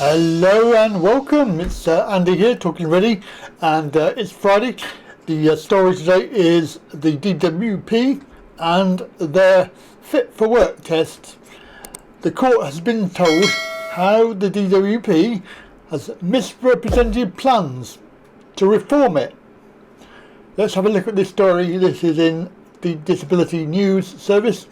Hello and welcome. It's Andy here, Talking Ready, and it's Friday. The story today is the DWP and their fit for work tests. The court has been told how the DWP has misrepresented plans to reform it. Let's have a look at this story. This is in the Disability News Service,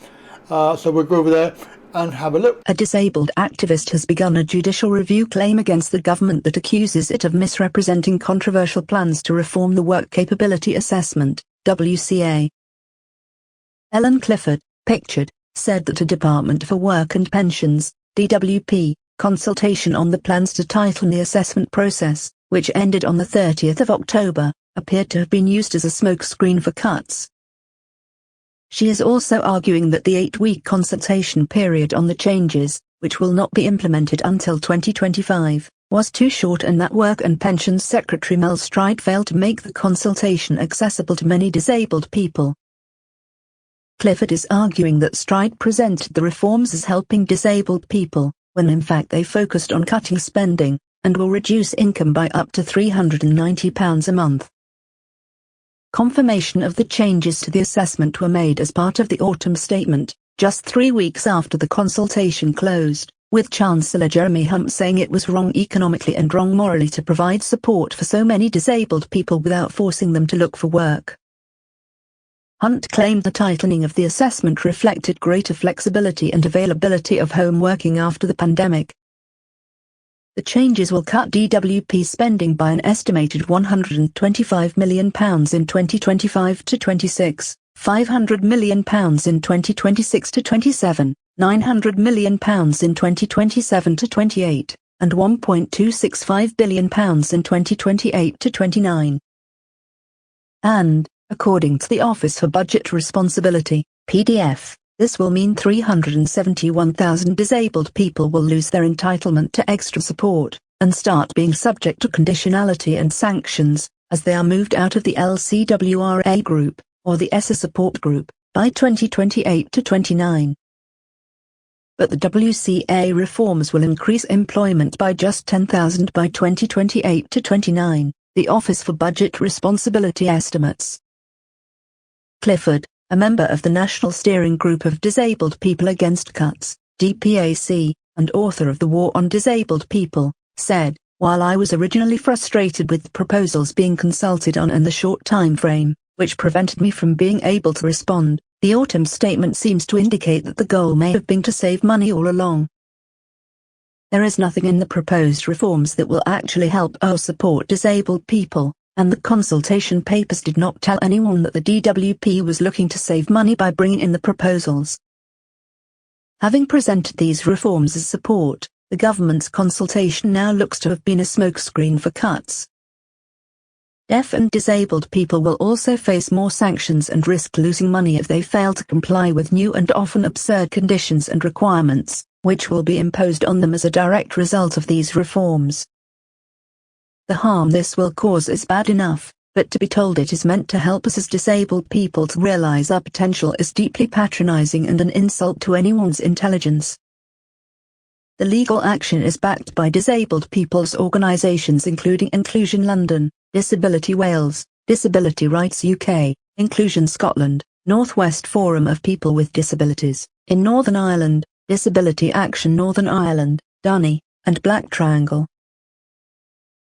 so we'll go over there and have a look. A disabled activist has begun a judicial review claim against the government that accuses it of misrepresenting controversial plans to reform the Work Capability Assessment, WCA. Ellen Clifford, pictured, said that a Department for Work and Pensions, DWP, consultation on the plans to tighten the assessment process, which ended on the 30th of October, appeared to have been used as a smokescreen for cuts. She is also arguing that the 8-week consultation period on the changes, which will not be implemented until 2025, was too short and that Work and Pensions Secretary Mel Wright failed to make the consultation accessible to many disabled people. Clifford is arguing that Wright presented the reforms as helping disabled people, when in fact they focused on cutting spending, and will reduce income by up to £390 a month. Confirmation of the changes to the assessment were made as part of the autumn statement, just 3 weeks after the consultation closed, with Chancellor Jeremy Hunt saying it was wrong economically and wrong morally to provide support for so many disabled people without forcing them to look for work. Hunt claimed the tightening of the assessment reflected greater flexibility and availability of home working after the pandemic. The changes will cut DWP spending by an estimated £125 million in 2025 to 26, £500 million in 2026 to 27, £900 million in 2027 to 28, and £1.265 billion in 2028 to 29. And, according to the Office for Budget Responsibility, PDF, this will mean 371,000 disabled people will lose their entitlement to extra support, and start being subject to conditionality and sanctions, as they are moved out of the LCWRA group, or the ESSA support group, by 2028 to 29. But the WCA reforms will increase employment by just 10,000 by 2028 to 29, the Office for Budget Responsibility estimates. Clifford, a member of the National Steering Group of Disabled People Against Cuts, DPAC, and author of The War on Disabled People, said, "While I was originally frustrated with the proposals being consulted on and the short time frame, which prevented me from being able to respond, the autumn statement seems to indicate that the goal may have been to save money all along. There is nothing in the proposed reforms that will actually help or support disabled people. And the consultation papers did not tell anyone that the DWP was looking to save money by bringing in the proposals." Having presented these reforms as support, the government's consultation now looks to have been a smokescreen for cuts. Deaf and disabled people will also face more sanctions and risk losing money if they fail to comply with new and often absurd conditions and requirements, which will be imposed on them as a direct result of these reforms. The harm this will cause is bad enough, but to be told it is meant to help us as disabled people to realize our potential is deeply patronizing and an insult to anyone's intelligence. The legal action is backed by disabled people's organisations including Inclusion London, Disability Wales, Disability Rights UK, Inclusion Scotland, North West Forum of People with Disabilities, in Northern Ireland, Disability Action Northern Ireland, Dunny, and Black Triangle.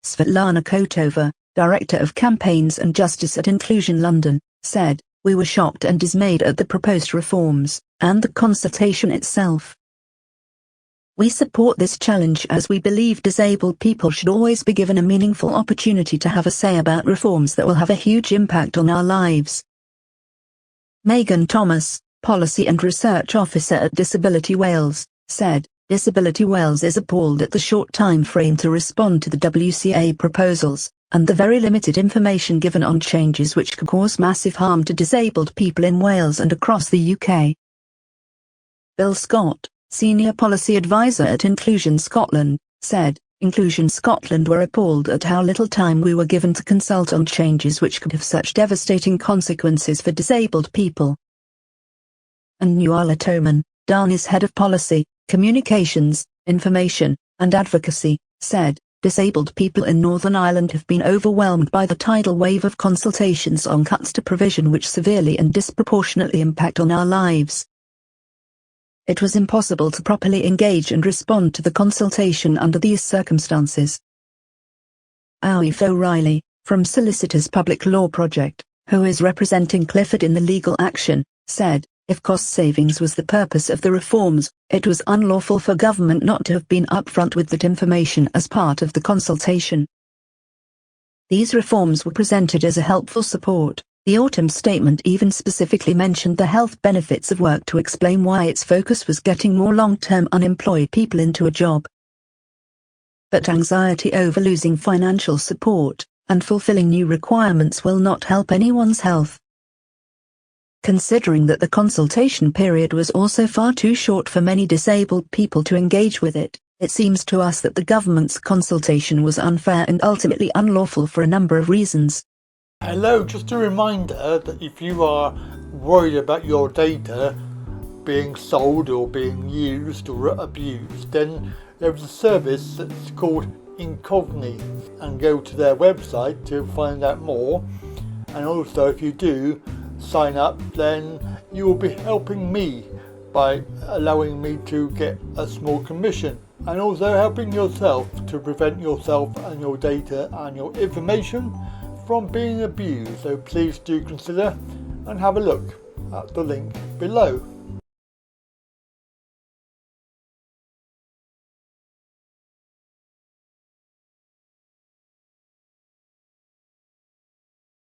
Svetlana Kotova, Director of Campaigns and Justice at Inclusion London, said, "We were shocked and dismayed at the proposed reforms, and the consultation itself. We support this challenge as we believe disabled people should always be given a meaningful opportunity to have a say about reforms that will have a huge impact on our lives." Megan Thomas, Policy and Research Officer at Disability Wales, said, "Disability Wales is appalled at the short time frame to respond to the WCA proposals, and the very limited information given on changes which could cause massive harm to disabled people in Wales and across the UK." Bill Scott, Senior Policy Advisor at Inclusion Scotland, said, Inclusion Scotland were appalled at how little time we were given to consult on changes which could have such devastating consequences for disabled people. and Nuala Toman, Darni's head of policy, communications, information, and advocacy, said, "Disabled people in Northern Ireland have been overwhelmed by the tidal wave of consultations on cuts to provision which severely and disproportionately impact on our lives. It was impossible to properly engage and respond to the consultation under these circumstances." Aoife O'Reilly, from Solicitors Public Law Project, who is representing Clifford in the legal action, said, "If cost savings was the purpose of the reforms, it was unlawful for government not to have been upfront with that information as part of the consultation." These reforms were presented as a helpful support. The autumn statement even specifically mentioned the health benefits of work to explain why its focus was getting more long-term unemployed people into a job. But anxiety over losing financial support and fulfilling new requirements will not help anyone's health. Considering that the consultation period was also far too short for many disabled people to engage with it, it seems to us that the government's consultation was unfair and ultimately unlawful for a number of reasons. Hello, just a reminder that if you are worried about your data being sold or being used or abused, then there's a service that's called Incogni, and go to their website to find out more. And also, if you do sign up, then you will be helping me by allowing me to get a small commission, and also helping yourself to prevent yourself and your data and your information from being abused. So please do consider and have a look at the link below.